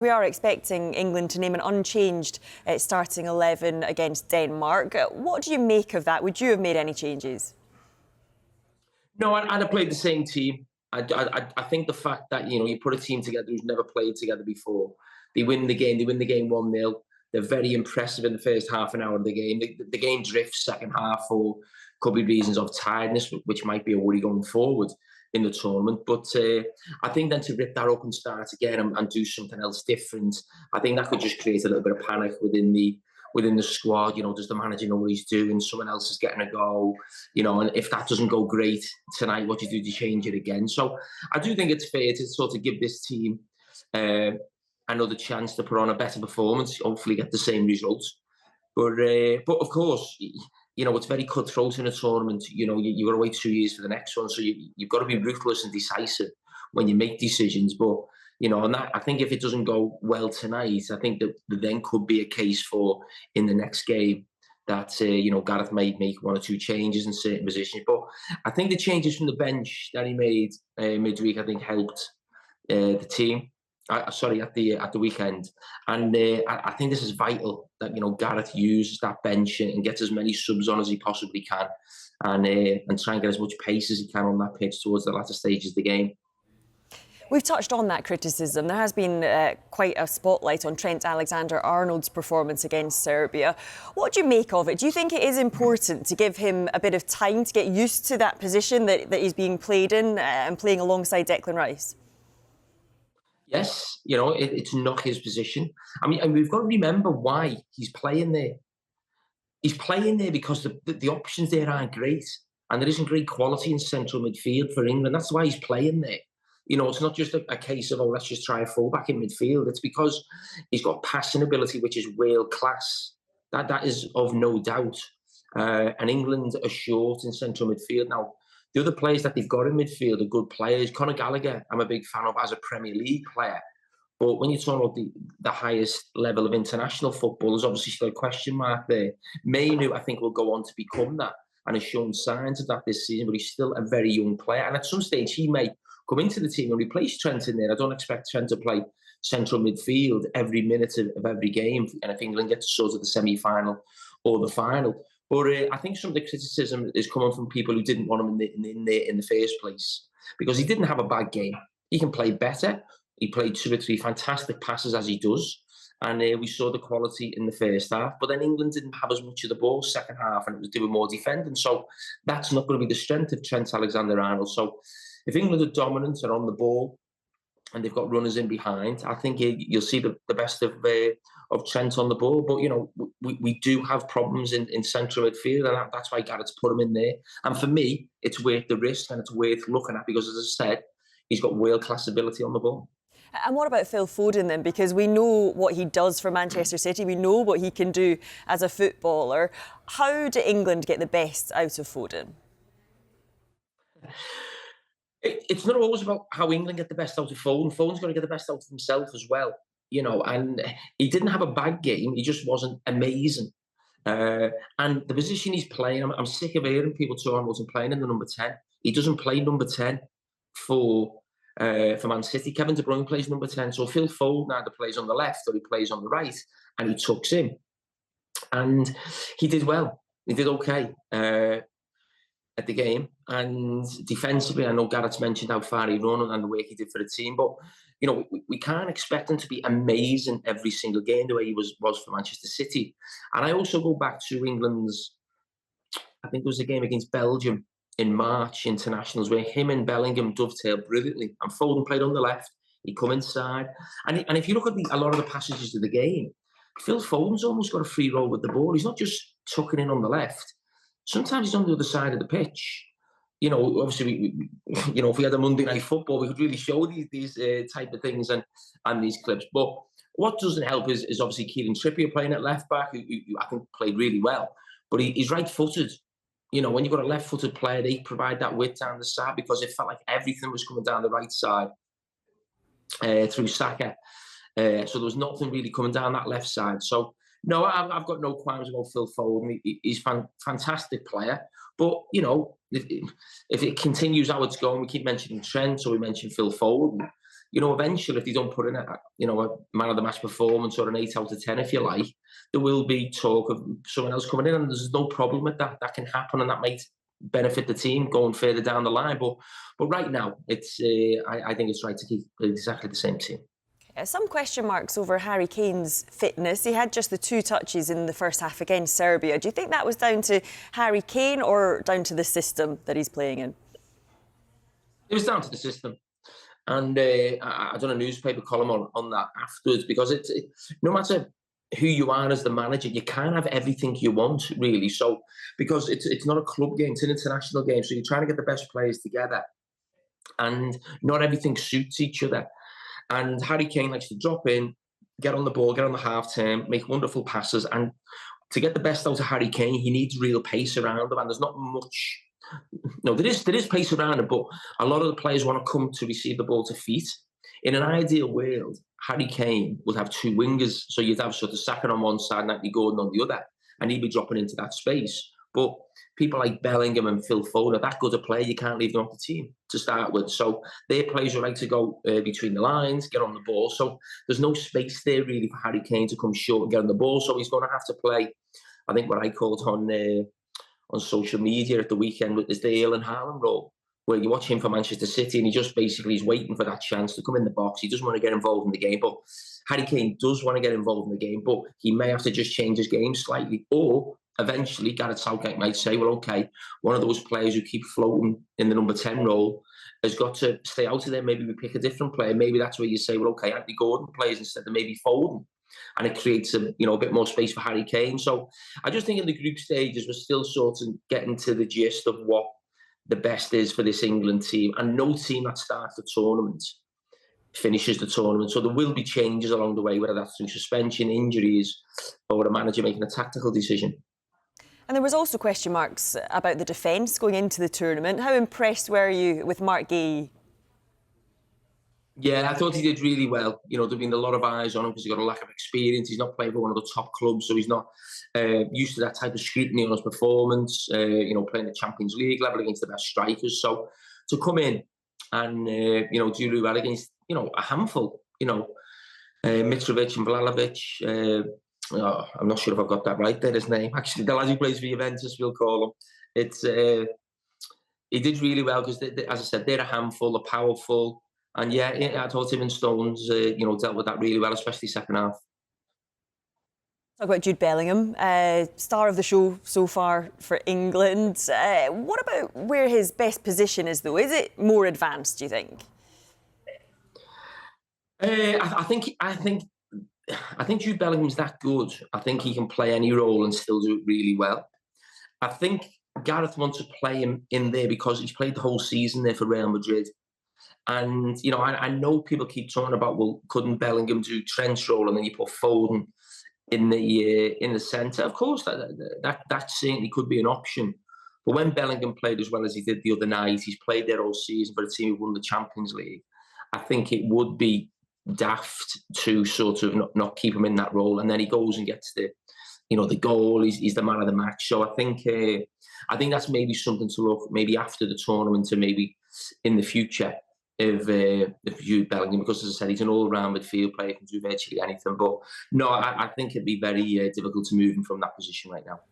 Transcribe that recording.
We are expecting England to name an unchanged starting 11 against Denmark. What do you make of that? Would you have made any changes? No, I'd have played the same team. I think the fact that you put a team together who's never played together before, they win the game. They win the game 1-0. They're very impressive in the first half an hour of the game. The game drifts second half for could be reasons of tiredness, which might be a worry going forward in the tournament. But I think then to rip that up and start again and do something else different, I think that could just create a little bit of panic within the squad. Does the manager know what he's doing? Someone else is getting a go. And if that doesn't go great tonight, what do you do to change it again? So I do think it's fair to sort of give this team another chance to put on a better performance, hopefully get the same results. But of course, it's very cutthroat in a tournament. You've got to wait 2 years for the next one, so you've got to be ruthless and decisive when you make decisions. But and that, I think if it doesn't go well tonight, I think that there then could be a case for in the next game that Gareth may make 1 or 2 changes in certain positions. But I think the changes from the bench that he made midweek, I think helped the team. Sorry, at the weekend, and I think this is vital that Gareth uses that bench and gets as many subs on as he possibly can, and try and get as much pace as he can on that pitch towards the latter stages of the game. We've touched on that criticism. There has been quite a spotlight on Trent Alexander-Arnold's performance against Serbia. What do you make of it? Do you think it is important to give him a bit of time to get used to that position that he's being played in and playing alongside Declan Rice? Yes, it's not his position. I mean, and we've got to remember why he's playing there. He's playing there because the options there aren't great, and there isn't great quality in central midfield for England. That's why he's playing there. It's not just a case of, let's just try a fullback in midfield. It's because he's got passing ability, which is world class. That is of no doubt. And England are short in central midfield now. The other players that they've got in midfield are good players. Conor Gallagher, I'm a big fan of as a Premier League player. But when you're talking about the highest level of international football, there's obviously still a question mark there. Mainu, I think, will go on to become that and has shown signs of that this season, but he's still a very young player. And at some stage, he may come into the team and replace Trent in there. I don't expect Trent to play central midfield every minute of every game, and if England gets sort of the semi-final or the final. But I think some of the criticism is coming from people who didn't want him in there in the first place, because he didn't have a bad game. He can play better. He played 2 or 3 fantastic passes, as he does, and we saw the quality in the first half. But then England didn't have as much of the ball second half, and it was doing more defending. So that's not going to be the strength of Trent Alexander-Arnold. So if England are dominant and on the ball, and they've got runners in behind, I think you'll see the best of Trent on the ball. But we do have problems in central midfield, and that's why Garrett's put him in there. And for me, it's worth the risk and it's worth looking at, because, as I said, he's got world class ability on the ball. And what about Phil Foden then? Because we know what he does for Manchester City. We know what he can do as a footballer. How do England get the best out of Foden? It's not always about how England get the best out of Foden. Foden's got to get the best out of himself as well. And he didn't have a bad game. He just wasn't amazing. And the position he's playing, I'm sick of hearing people talking about him playing in the number 10. He doesn't play number 10 for Man City. Kevin De Bruyne plays number 10. So Phil Foden either plays on the left or he plays on the right, and he tucks in. And he did well. He did okay at the game. And defensively, I know Garrett's mentioned how far he run and the work he did for the team, but we can't expect him to be amazing every single game the way he was for Manchester City. And I also go back to England's, I think there was a game against Belgium in March internationals where him and Bellingham dovetailed brilliantly, and Foden played on the left. He'd come inside, and if you look at a lot of the passages of the game, Phil Foden's almost got a free roll with the ball. He's not just tucking in on the left. Sometimes he's on the other side of the pitch. Obviously, if we had a Monday Night Football, we could really show these type of things and these clips. But what doesn't help is obviously Kieran Trippier playing at left back, who I think played really well. But he's right-footed. When you've got a left-footed player, they provide that width down the side, because it felt like everything was coming down the right side through Saka. So there was nothing really coming down that left side. So, no, I've got no qualms about Phil Foden. He's a fantastic player. But, if it continues how it's going, we keep mentioning Trent, or we mention Phil Foden, eventually, if they don't put in a man of the match performance or an 8 out of 10, if you like, there will be talk of someone else coming in, and there's no problem with that. That can happen, and that might benefit the team going further down the line. But right now, I think it's right to keep exactly the same team. Some question marks over Harry Kane's fitness. He had just the 2 touches in the first half against Serbia. Do you think that was down to Harry Kane or down to the system that he's playing in? It was down to the system. And I done a newspaper column on that afterwards, because no matter who you are as the manager, you can't have everything you want, really. So, because it's not a club game, it's an international game. So you're trying to get the best players together, and not everything suits each other. And Harry Kane likes to drop in, get on the ball, get on the half turn, make wonderful passes. And to get the best out of Harry Kane, he needs real pace around him. And there's not much. No, there is pace around him, but a lot of the players want to come to receive the ball to feet. In an ideal world, Harry Kane would have 2 wingers. So you'd have sort of Saka on one side and Anthony Gordon on the other. And he'd be dropping into that space. But people like Bellingham and Phil Foden are that good a player, you can't leave them off the team to start with. So their players are right to go between the lines, get on the ball. So there's no space there really for Harry Kane to come short and get on the ball. So he's going to have to play, I think what I called on social media at the weekend, is the Erling Haaland role, where you watch him for Manchester City and he just basically is waiting for that chance to come in the box. He doesn't want to get involved in the game, but Harry Kane does want to get involved in the game, but he may have to just change his game slightly. Or eventually Gareth Southgate might say, well, okay, one of those players who keep floating in the number 10 role has got to stay out of there. Maybe we pick a different player. Maybe that's where you say, well, okay, Anthony Gordon plays instead of maybe Foden. And it creates a bit more space for Harry Kane. So I just think in the group stages, we're still sort of getting to the gist of what the best is for this England team. And no team that starts the tournament finishes the tournament. So there will be changes along the way, whether that's through suspension, injuries, or a manager making a tactical decision. And there was also question marks about the defence going into the tournament. How impressed were you with Marc Guéhi? Yeah, I thought he did really well. There've been a lot of eyes on him because he's got a lack of experience. He's not playing for one of the top clubs, so he's not used to that type of scrutiny on his performance, playing the Champions League level against the best strikers. So to come in and, do really well against, a handful, Mitrovic and Vlahovic. I'm not sure if I've got that right there, his name. Actually, the lad who plays for Juventus, we'll call him. He did really well because, as I said, they're a handful, they're powerful. And I thought him and Stones, dealt with that really well, especially second half. Talk about Jude Bellingham, star of the show so far for England. What about where his best position is, though? Is it more advanced, do you think? I think Jude Bellingham's that good. I think he can play any role and still do it really well. I think Gareth wants to play him in there because he's played the whole season there for Real Madrid. And, I know people keep talking about, well, couldn't Bellingham do Trent's role and then you put Foden in the centre? Of course, that certainly could be an option. But when Bellingham played as well as he did the other night, he's played there all season for a team who won the Champions League. I think it would be daft to sort of not keep him in that role. And then he goes and gets the goal. He's the man of the match. So I think that's maybe something to look maybe after the tournament and maybe in the future of Jude Bellingham, because, as I said, he's an all-round midfield player, can do virtually anything. But no, I think it'd be very difficult to move him from that position right now.